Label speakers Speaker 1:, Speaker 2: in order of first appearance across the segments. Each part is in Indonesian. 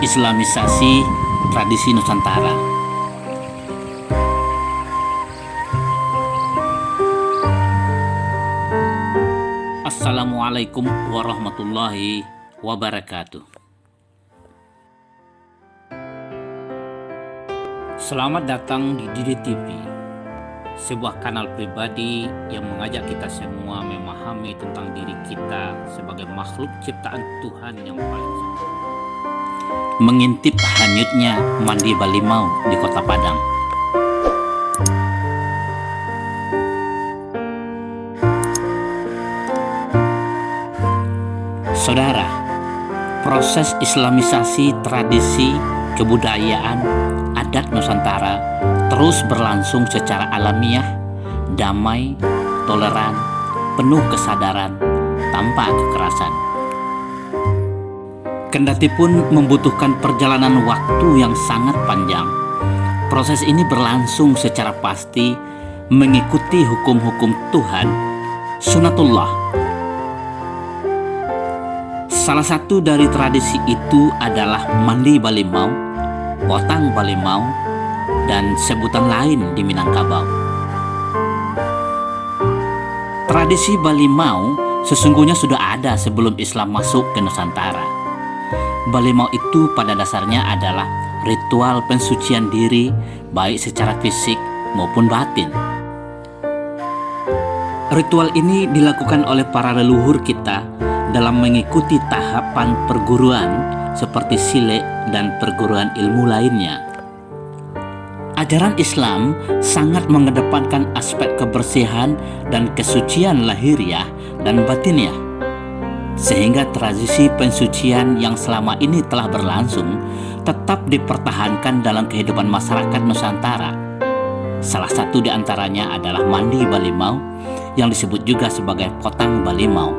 Speaker 1: Islamisasi tradisi Nusantara. Assalamualaikum warahmatullahi wabarakatuh. Selamat datang di Didi TV, sebuah kanal pribadi yang mengajak kita semua memahami tentang diri kita sebagai makhluk ciptaan Tuhan yang paling sempurna. Mengintip hanyutnya mandi Balimau di Kota Padang. Saudara, proses Islamisasi tradisi kebudayaan adat Nusantara terus berlangsung secara alamiah, damai, toleran, penuh kesadaran, tanpa kekerasan. Kendati pun membutuhkan perjalanan waktu yang sangat panjang, proses ini berlangsung secara pasti mengikuti hukum-hukum Tuhan, sunatullah. Salah satu dari tradisi itu adalah mandi Balimau, potang Balimau, dan sebutan lain di Minangkabau. Tradisi Balimau sesungguhnya sudah ada sebelum Islam masuk ke Nusantara. Balimau itu pada dasarnya adalah ritual pensucian diri baik secara fisik maupun batin. Ritual ini dilakukan oleh para leluhur kita dalam mengikuti tahapan perguruan seperti silek dan perguruan ilmu lainnya. Ajaran Islam sangat mengedepankan aspek kebersihan dan kesucian lahiriah dan batiniah, sehingga tradisi pensucian yang selama ini telah berlangsung tetap dipertahankan dalam kehidupan masyarakat Nusantara. Salah satu di antaranya adalah mandi Balimau yang disebut juga sebagai potang Balimau.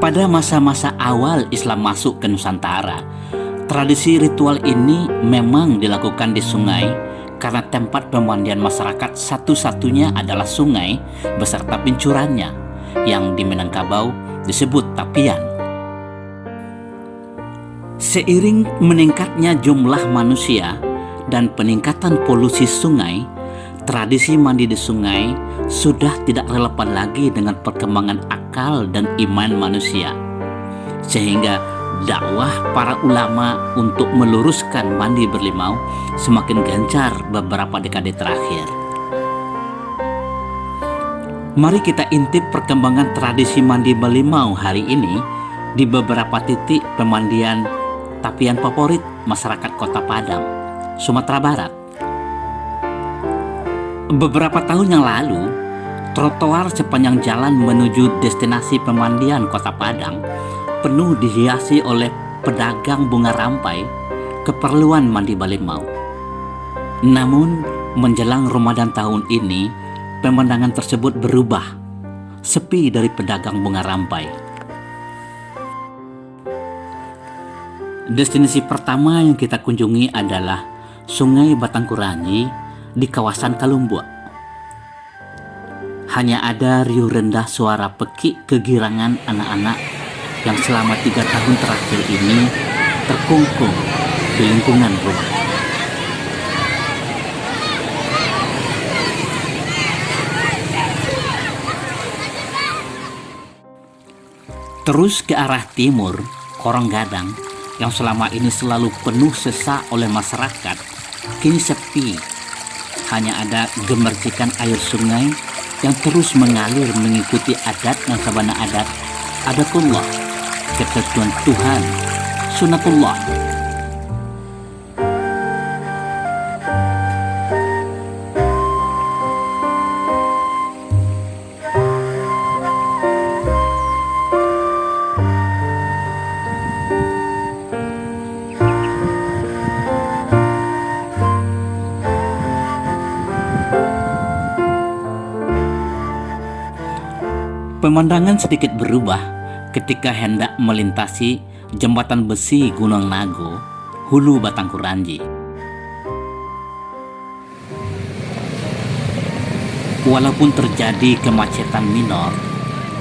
Speaker 1: Pada masa-masa awal Islam masuk ke Nusantara, tradisi ritual ini memang dilakukan di sungai karena tempat pemandian masyarakat satu-satunya adalah sungai beserta pincurannya yang di Minangkabau disebut tapian. Seiring meningkatnya jumlah manusia dan peningkatan polusi sungai, tradisi mandi di sungai sudah tidak relevan lagi dengan perkembangan akal dan iman manusia, sehingga dakwah para ulama untuk meluruskan mandi berlimau semakin gencar beberapa dekade terakhir. Mari kita intip perkembangan tradisi mandi Balimau hari ini di beberapa titik pemandian tapian favorit masyarakat Kota Padang, Sumatera Barat. Beberapa tahun yang lalu, trotoar sepanjang jalan menuju destinasi pemandian Kota Padang penuh dihiasi oleh pedagang bunga rampai keperluan mandi Balimau. Namun, menjelang Ramadan tahun ini, pemandangan tersebut berubah, sepi dari pedagang bunga rampai. Destinasi pertama yang kita kunjungi adalah Sungai Batangkuranji di kawasan Kalumbua. Hanya ada riuh rendah suara pekik kegirangan anak-anak yang selama 3 tahun terakhir ini terkungkung di lingkungan rumah. Terus ke arah timur, Korong Gadang yang selama ini selalu penuh sesak oleh masyarakat kini sepi. Hanya ada gemercikan air sungai yang terus mengalir mengikuti adat dan sabana adat, adatullah, ketentuan Tuhan, sunatullah. Pemandangan sedikit berubah ketika hendak melintasi jembatan besi Gunung Nago, Hulu Batangkuranji. Walaupun terjadi kemacetan minor,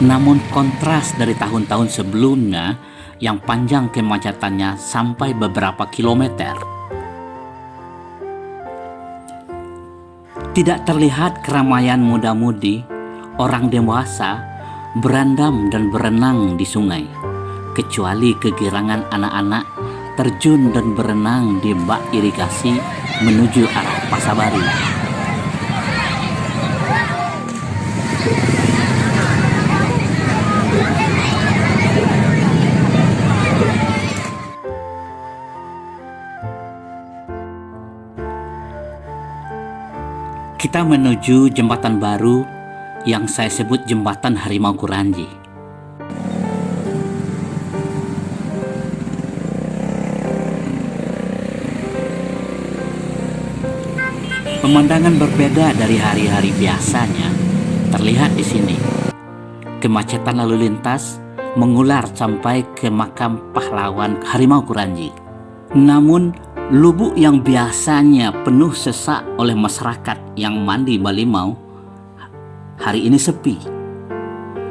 Speaker 1: Namun kontras dari tahun-tahun sebelumnya yang panjang kemacetannya sampai beberapa kilometer. Tidak terlihat keramaian muda-mudi, orang dewasa berendam dan berenang di sungai, kecuali kegirangan anak-anak terjun dan berenang di bak irigasi menuju arah Pasabaru. Kita menuju jembatan baru yang saya sebut jembatan Harimau Kuranji. Pemandangan berbeda dari hari-hari biasanya terlihat di sini. Kemacetan lalu lintas mengular sampai ke makam pahlawan Harimau Kuranji. Namun lubuk yang biasanya penuh sesak oleh masyarakat yang mandi Balimau hari ini sepi.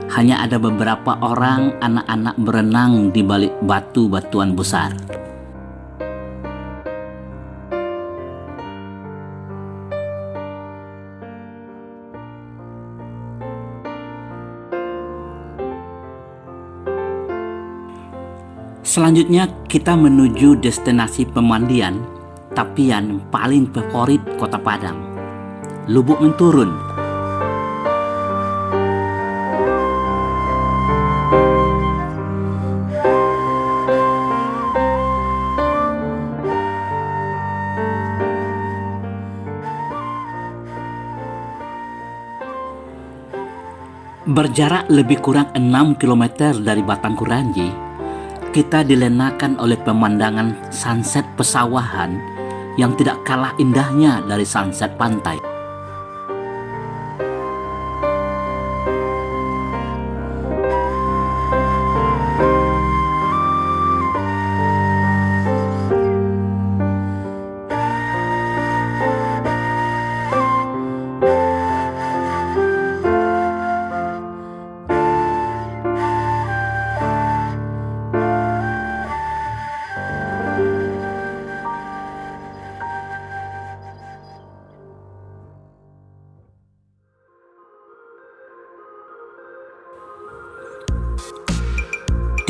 Speaker 1: Hanya ada beberapa orang anak-anak berenang di balik batu-batuan besar. Selanjutnya kita menuju destinasi pemandian tapian paling favorit Kota Padang, Lubuk Menturun. Berjarak lebih kurang 6 km dari Batang Kuranji, kita dilenakan oleh pemandangan sunset pesawahan yang tidak kalah indahnya dari sunset pantai.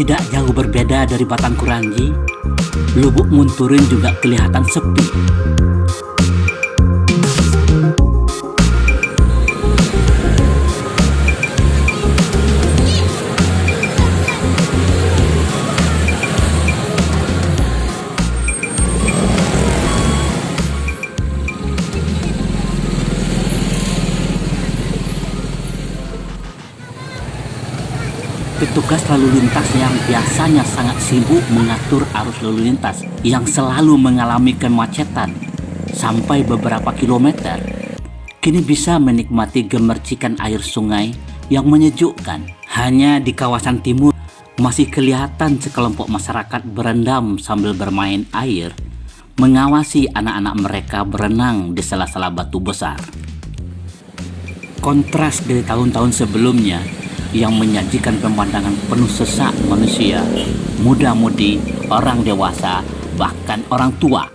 Speaker 1: Tidak jauh berbeda dari Batang Kuranji, Lubuk Menturun juga kelihatan sepi. Petugas lalu lintas yang biasanya sangat sibuk mengatur arus lalu lintas yang selalu mengalami kemacetan sampai beberapa kilometer, kini bisa menikmati gemercikan air sungai yang menyejukkan. Hanya di kawasan timur masih kelihatan sekelompok masyarakat berendam sambil bermain air, mengawasi anak-anak mereka berenang di sela-sela batu besar. Kontras dari tahun-tahun sebelumnya yang menyajikan pemandangan penuh sesak manusia, muda-mudi, orang dewasa, bahkan orang tua.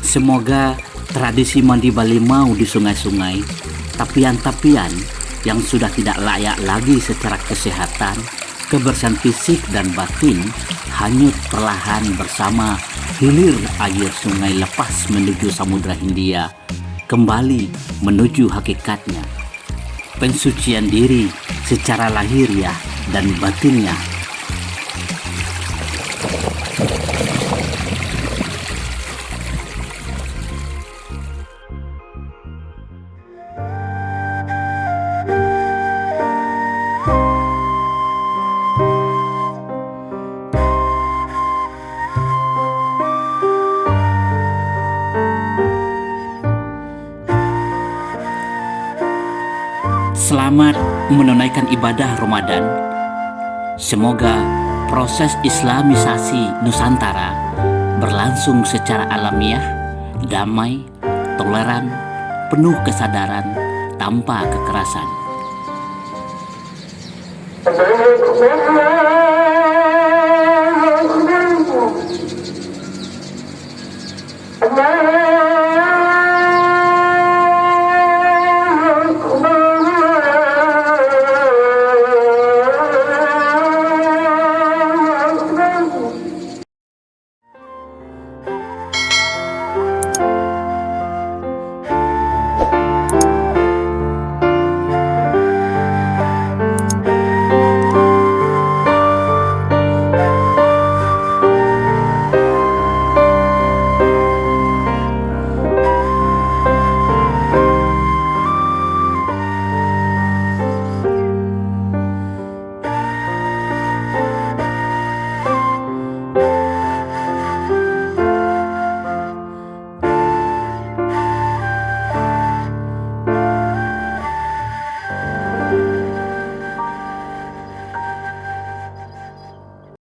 Speaker 1: Semoga tradisi mandi Balimau di sungai-sungai, tapian-tapian yang sudah tidak layak lagi secara kesehatan, kebersihan fisik dan batin hanyut perlahan bersama hilir air sungai lepas menuju Samudra Hindia, kembali menuju hakikatnya, pensucian diri secara lahiriah dan batinnya. Selamat menunaikan ibadah Ramadan. Semoga proses Islamisasi Nusantara berlangsung secara alamiah, damai, toleran, penuh kesadaran, tanpa kekerasan.
Speaker 2: Allah